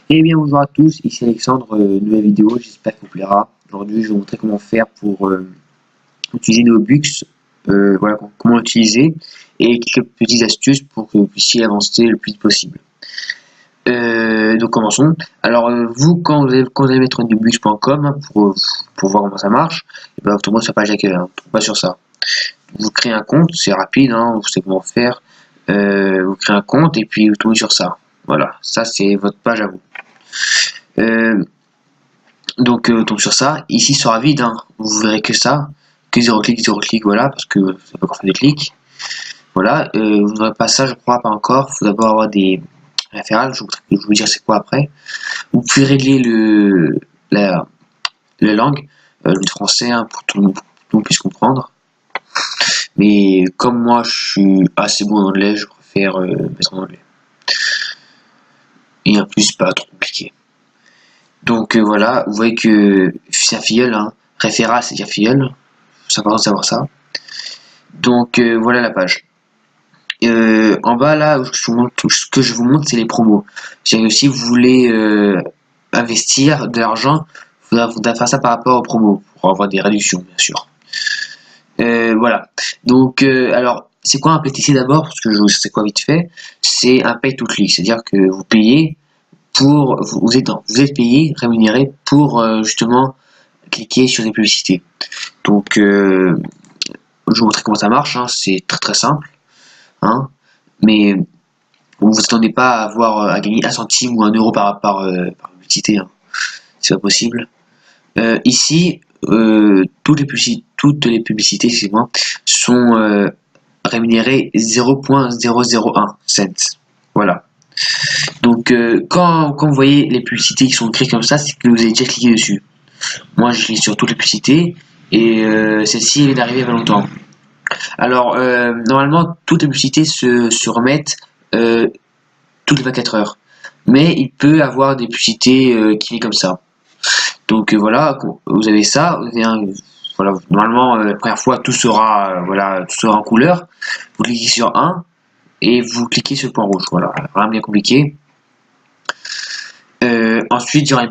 Eh bien bonjour à tous, ici Alexandre, nouvelle vidéo, j'espère qu'elle vous plaira. Aujourd'hui je vais vous montrer comment faire pour utiliser Neobux, voilà comment l'utiliser et quelques petites astuces pour que vous puissiez avancer le plus vite possible. Donc commençons. Alors vous quand vous allez mettre neobux.com pour voir comment ça marche, et ben tout le monde sur la page d'accueil, hein, pas sur ça. Vous créez un compte, c'est rapide, hein, vous savez comment faire. Vous créez un compte et puis vous tombez sur ça. Voilà, ça c'est votre page à vous. Donc on tombe sur ça. Ici sera vide, hein. Vous verrez que ça, que 0 clic, voilà, parce que ça peut encore faire des clics. Voilà, vous n'aurez pas ça, je crois, pas encore. Il faut d'abord avoir des références, je vais vous dire c'est quoi après. Vous pouvez régler la langue, le français, hein, pour que tout le monde puisse comprendre. Mais comme moi je suis assez bon en anglais, je préfère mettre en anglais. Et en plus, pas trop compliqué. Donc voilà, vous voyez que c'est un filleul, hein. Référa c'est dire filleul, c'est important de savoir ça. Donc voilà la page. En bas là, ce que je vous montre, c'est les promos. C'est-à-dire que si vous voulez investir de l'argent, il faudra faire ça par rapport aux promos, pour avoir des réductions bien sûr. Voilà. Donc alors, c'est quoi un PTC d'abord? Parce que je vous sais quoi vite fait. C'est un pay to click, c'est-à-dire que vous payez pour vous êtes payé, rémunéré pour justement cliquer sur des publicités. Donc je vais vous montrer comment ça marche, hein. C'est très simple, hein. Mais vous vous attendez pas à avoir à gagner 1 centime ou 1 euro par publicité, hein. C'est pas possible. Ici toutes les publicités excusez-moi, sont rémunérées 0.001 cents. Voilà. Donc quand vous voyez les publicités qui sont écrites comme ça, c'est que vous avez déjà cliqué dessus. Moi je clique sur toutes les publicités et celle-ci elle est d'arriver il y a pas longtemps. Alors normalement toutes les publicités se remettent toutes les 24 heures. Mais il peut avoir des publicités qui viennent comme ça. Donc voilà, vous avez ça, vous avez voilà, normalement la première fois tout sera voilà, tout sera en couleur. Vous cliquez sur 1 et vous cliquez sur le point rouge. Voilà, rien bien compliqué. Ensuite, il y aura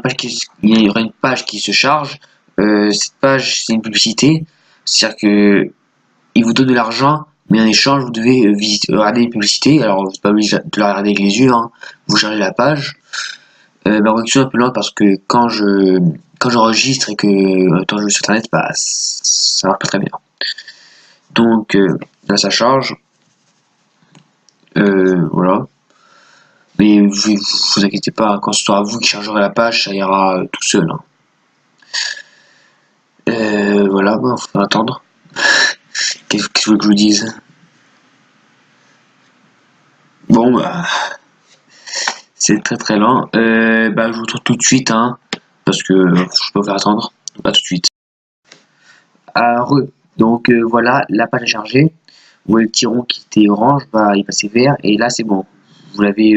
une page qui se charge. Cette page, c'est une publicité. C'est-à-dire que il vous donne de l'argent, mais en échange, vous devez regarder les publicités. Alors, vous n'êtes pas obligé de la regarder avec les yeux, hein. Vous chargez la page. Ma connexion est un peu lente parce que quand j'enregistre et que quand je vais sur internet, bah, ça marche pas très bien. Donc là, ça charge. Voilà. Mais vous inquiétez pas, quand ce sera vous qui chargerez la page, ça ira tout seul, hein. Voilà, bon, faut attendre. Qu'est-ce que vous voulez que je vous dise? Bon, bah, c'est très lent. Bah, je vous retrouve tout de suite, hein, parce que je peux vous faire attendre. Pas tout de suite. Donc voilà, la page est chargée. Vous voyez le petit rond qui était orange, bah, il passait vert, et là c'est bon. Vous l'avez,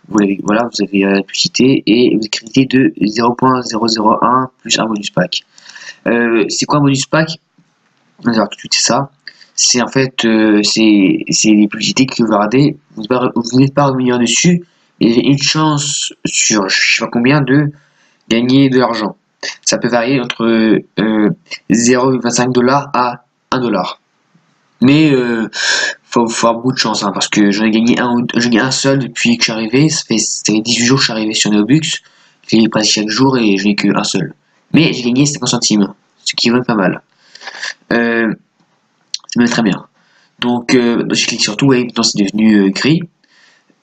voilà, vous avez la publicité et vous écrivez de 0.001 plus un bonus pack. C'est quoi un bonus pack? Alors tout de suite c'est ça. C'est en fait c'est les publicités que vous regardez, vous n'êtes pas rémunéré dessus, et j'ai une chance sur je sais pas combien de gagner de l'argent. Ça peut varier entre 0,25 $ à 1 $. Mais faut avoir beaucoup de chance, hein, parce que j'en ai gagné un seul depuis que je suis arrivé. Ça fait 18 jours que je suis arrivé sur Neobux. Je fais presque chaque jour et je n'ai qu'un seul. Mais j'ai gagné 50 centimes, ce qui est vraiment pas mal. C'est même très bien. Donc je clique sur tout et maintenant c'est devenu gris.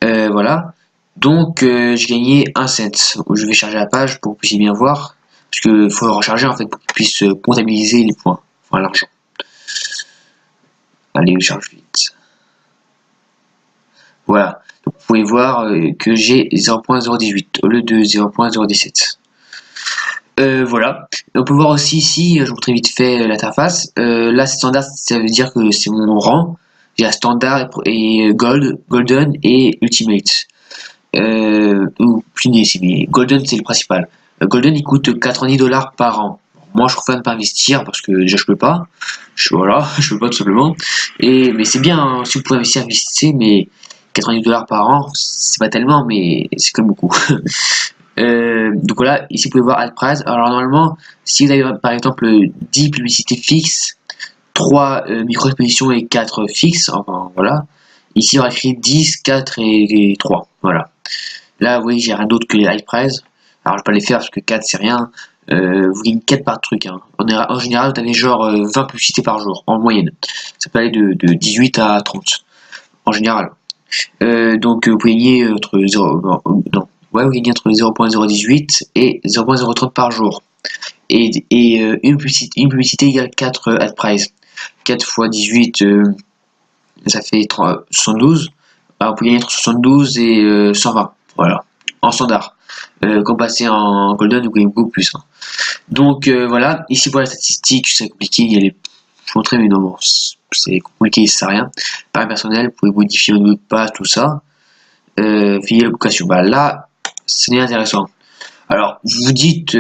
Voilà. Donc j'ai gagné 1 cent. Je vais charger la page pour que vous puissiez bien voir. Parce qu'il faut le recharger en fait pour qu'il puisse comptabiliser les points, enfin l'argent. Allez, je charge vite. Voilà. Donc, vous pouvez voir que j'ai 0.018 au lieu de 0.017. Voilà. On peut voir aussi ici, je vous montre vite fait l'interface. Là, c'est standard, ça veut dire que c'est mon rang. Il y a standard et gold, golden et ultimate. Ou plus mais golden c'est le principal. Golden il coûte 90 $ par an. Moi je préfère ne pas investir parce que déjà je peux pas. Voilà, je peux pas tout simplement. Mais c'est bien, hein, si vous pouvez investir, investissez, mais $90 par an, c'est pas tellement, mais c'est quand même beaucoup. Donc voilà, ici vous pouvez voir Ad Price. Alors normalement, si vous avez par exemple 10 publicités fixes, 3 micro-expositions et 4 fixes, enfin voilà. Ici on va écrit 10, 4 et 3. Voilà. Là vous voyez j'ai rien d'autre que les high price. Alors je vais pas les faire parce que 4 c'est rien. Vous gagnez 4 par truc. Hein. En général vous avez genre 20 publicités par jour en moyenne. Ça peut aller de 18 à 30 en général. Donc vous gagnez entre 0, non, ouais, vous gagnez entre 0.018 et 0.030 par jour. Et une publicité égale 4 ad price. 4 fois 18, ça fait 72. Alors, vous pouvez gagner entre 72 et 120. Voilà, en standard. Quand passez en golden, vous gagnez beaucoup plus. Hein. Donc voilà, ici pour la statistique, c'est compliqué. Il y a les montrer, mais non, bon, c'est compliqué, ça sert à rien. Pareil personnel, vous pouvez modifier votre mot de passe, tout ça. Filer l'application. Bah là, c'est intéressant. Alors, vous dites,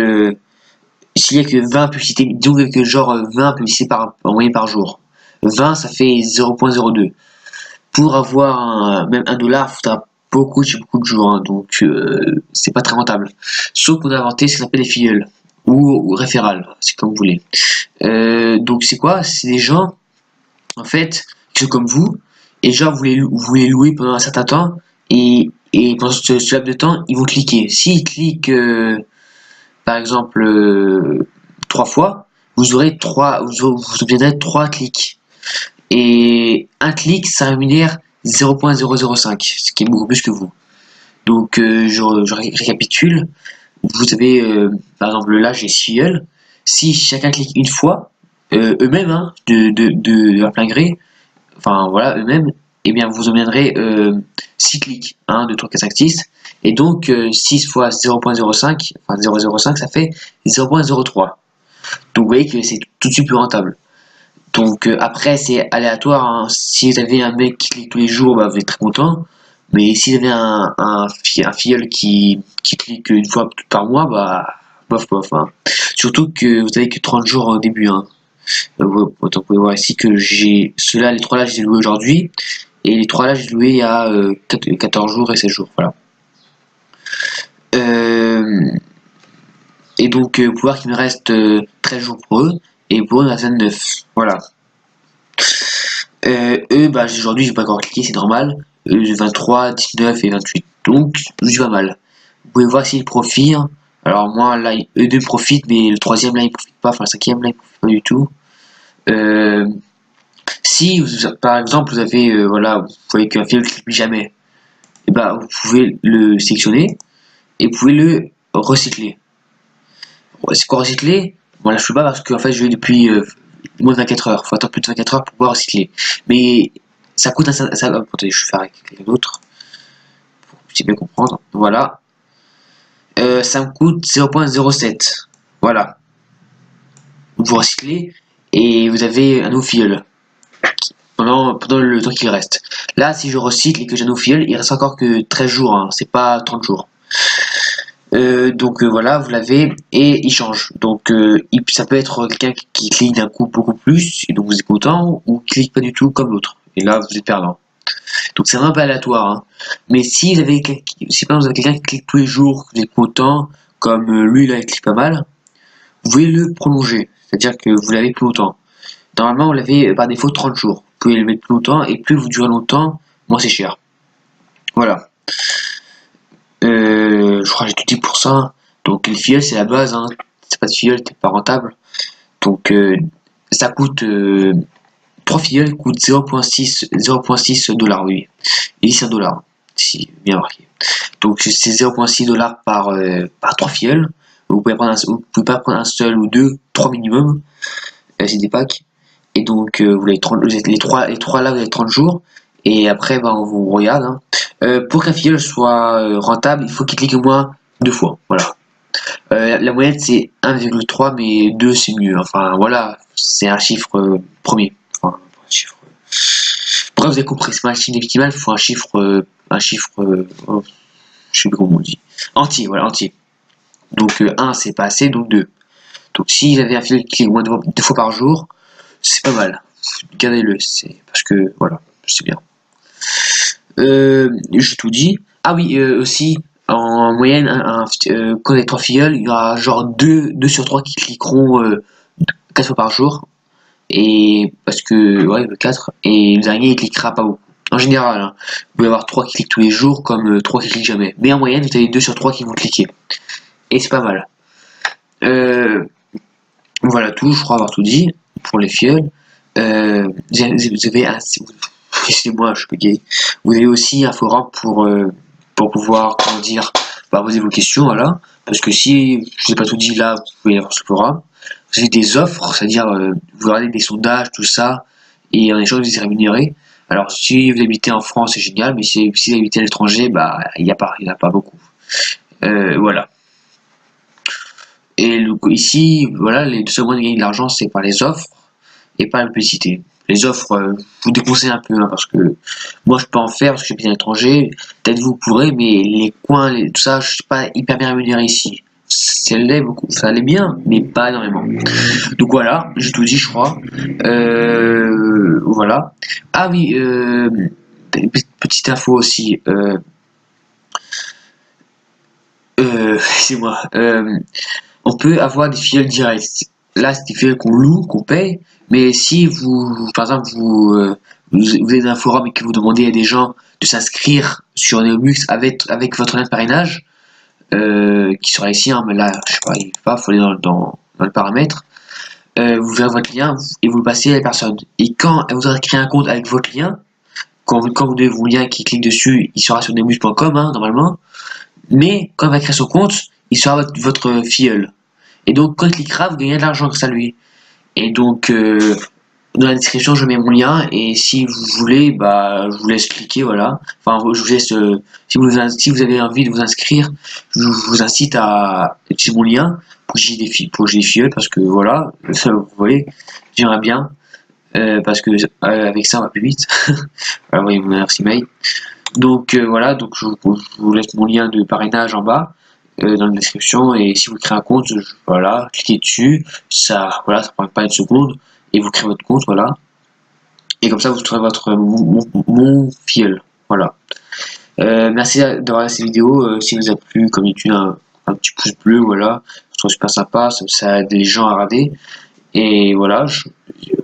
s'il n'y a que 20 publicités, disons que genre 20 publicités en moyenne par jour. 20, ça fait 0.02. Pour avoir même $1, il faudra beaucoup de jours, hein, donc c'est pas très rentable. Sauf qu'on a inventé ce qu'on appelle les filleuls ou référales, c'est comme vous voulez. Donc c'est quoi? C'est des gens, en fait, qui sont comme vous, et genre vous les louer pendant un certain temps, et pendant ce laps de temps, ils vont cliquer. S'ils cliquent, par exemple, 3 fois, vous obtiendrez 3 clics. Et un clic, ça rémunère 0.005, ce qui est beaucoup plus que vous. Donc je récapitule. Vous avez par exemple là j'ai Ciel. Si chacun clique une fois, eux-mêmes hein, de leur plein gré, enfin voilà eux-mêmes, et bien vous obtiendrez 6 clics, 1, 2, 3, 4, 5, 6. Et donc 6 fois 0.05, enfin 0.05 ça fait 0.03. Donc vous voyez que c'est tout de suite plus rentable. Donc après c'est aléatoire, hein. Si vous avez un mec qui clique tous les jours, bah, vous êtes très content. Mais si vous avez un filleul qui clique une fois par mois, bah bof bof. Hein. Surtout que vous avez que 30 jours au début. Hein. Vous pouvez voir ici que j'ai ceux-là, les 3 là, je les ai loués aujourd'hui. Et les 3 là, je les ai loués il y a 14 jours et 16 jours. Voilà. Et donc, vous pouvez voir qu'il me reste 13 jours pour eux. Et pour eux, il me reste 29. Voilà. Eux, bah, aujourd'hui, j'ai pas encore cliqué, c'est normal. 23, 19 et 28. Donc, je pas mal. Vous pouvez voir s'ils profitent. Alors, moi, là, eux deux profitent, mais le troisième, là, il profite pas. Enfin, le cinquième, là, il profite pas du tout. Si, par exemple, vous avez, voilà, vous voyez qu'un fil ne clique jamais, et bah, vous pouvez le sélectionner et vous pouvez le recycler. C'est quoi recycler? Bon, là, je peux pas parce qu'en fait, je vais depuis moins de 24 heures. Il faut attendre plus de 24 heures pour pouvoir recycler. Mais ça coûte un certain. Attendez, je vais faire avec quelqu'un d'autre pour que vous puissiez bien comprendre. Voilà. Ça me coûte 0.07. Voilà. Vous recyclez et vous avez un nouveau filleul pendant le temps qu'il reste. Là, si je recycle et que j'ai un nouveau filleul, il reste encore que 13 jours. Hein, c'est pas 30 jours. Donc voilà, vous l'avez et il change. Donc ça peut être quelqu'un qui clique d'un coup beaucoup plus et donc vous êtes content, ou qui clique pas du tout comme l'autre. Et là vous êtes perdant. Donc c'est un peu aléatoire. Hein. Mais si vous avez, si par exemple vous avez quelqu'un qui clique tous les jours, vous êtes content, comme lui là il clique pas mal, vous pouvez le prolonger. C'est-à-dire que vous l'avez plus longtemps. Normalement vous l'avez par défaut 30 jours. Vous pouvez le mettre plus longtemps et plus vous durez longtemps, moins c'est cher. Voilà. Je crois que j'ai tout dit pour ça. Donc les filleuls c'est la base, hein. C'est pas de filleul, c'est pas rentable. Donc ça coûte 3 filleuls coûtent 0.6 dollars, oui. Et c'est $1, si bien marqué. Donc c'est 0.6 dollars par 3 filleuls. Vous pouvez pouvez pas prendre un seul ou deux, 3 minimum. C'est des packs. Et donc vous avez 30, les 3 là vous avez 30 jours. Et après ben, on vous regarde. Hein. Pour qu'un filleul soit rentable, il faut qu'il clique au moins 2 fois. Voilà. La moyenne c'est 1,3 mais 2 c'est mieux. Enfin voilà, c'est un chiffre premier. Enfin, un chiffre. Bref, vous avez compris, c'est pas un chiffre optimal, il faut un chiffre, oh, je sais plus comment on dit. Entier, voilà, entier. Donc 1 c'est pas assez, donc 2. Donc si vous avez un fil qui clique au moins 2 fois par jour, c'est pas mal. Gardez-le, c'est parce que voilà, c'est bien. J'ai tout dit. Ah oui, aussi, en moyenne, quand les 3 filleuls, il y aura genre 2 sur 3 qui cliqueront 4 fois par jour. Et parce que, ouais, le 4. Et le dernier, il cliquera pas beaucoup. En général, hein, vous pouvez avoir 3 qui cliquent tous les jours, comme 3 qui cliquent jamais. Mais en moyenne, vous avez 2 sur 3 qui vont cliquer. Et c'est pas mal. Euh, voilà tout, je crois avoir tout dit pour les filleuls. Vous avez un, excusez-moi, je suis gay. Vous avez aussi un forum pour pouvoir, comment dire, poser vos questions, voilà. Parce que si je n'ai pas tout dit là, vous pouvez avoir ce forum. Vous avez des offres, c'est-à-dire vous regardez des sondages, tout ça, et en échange vous êtes rémunéré. Alors si vous habitez en France, c'est génial, mais si vous habitez à l'étranger, bah il n'y a pas beaucoup. Voilà. Et ici, voilà, les deux seuls moyens de gagner de l'argent, c'est par les offres et par la publicité. Les offres, je vous déconseille un peu, hein, parce que moi je peux en faire parce que j'habite à l'étranger, peut-être vous pourrez, mais les coins, tout ça, je suis pas hyper bien rémunéré ici. Ça l'est beaucoup, ça l'est bien, mais pas énormément. Donc voilà, j'ai tout dit, je crois. Voilà. Ah oui, petite info aussi. C'est moi. On peut avoir des filleuls directs. Là, c'est des filleuls qu'on loue, qu'on paye, mais si vous, par exemple, vous êtes dans un forum et que vous demandez à des gens de s'inscrire sur Neomux avec votre lien de parrainage, qui sera ici, hein, mais là, je sais pas, il faut aller dans le paramètre, vous verrez votre lien et vous le passez à la personne. Et quand vous aurez créé un compte avec votre lien, quand vous donnez vos liens qui clique dessus, il sera sur neomux.com, hein, normalement, mais quand il va créer son compte, il sera votre filleul. Et donc, quand il cliquera, vous gagnez de l'argent grâce à lui. Et donc, dans la description, je mets mon lien. Et si vous voulez, bah, je vous laisse cliquer, voilà. Enfin, je vous laisse, si vous avez envie de vous inscrire, je vous incite à utiliser mon lien pour que j'ai des filleuls, parce que voilà, vous voyez, j'aimerais bien. Parce que avec ça, on va plus vite. Alors, voyez mon adresse email. Donc, voilà, donc je vous laisse mon lien de parrainage en bas. Dans la description, et si vous créez un compte, voilà, cliquez dessus, voilà, ça prend pas une seconde, et vous créez votre compte, voilà, et comme ça vous trouverez mon filleul, voilà. Merci d'avoir regardé cette vidéo. Si vous a plu, comme d'habitude, un petit pouce bleu, voilà, je trouve super sympa, ça aide les gens à regarder, et voilà,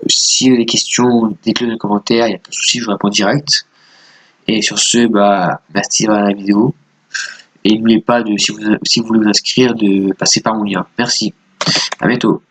si vous avez des questions, dites-le dans les commentaires, il n'y a pas de souci, je vous réponds direct, et sur ce, bah, merci d'avoir regardé la vidéo. Et n'oubliez pas, si vous voulez vous inscrire, de passer par mon lien. Merci. À bientôt.